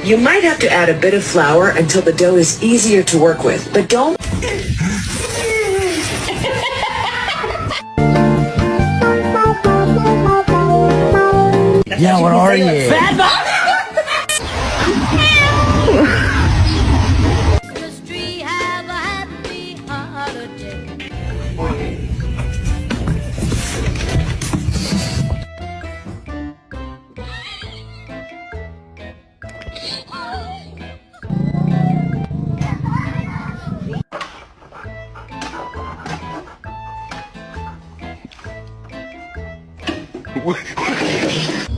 You might have to add a bit of flour until the dough is easier to work with, but don't... Yeah, what are you? What?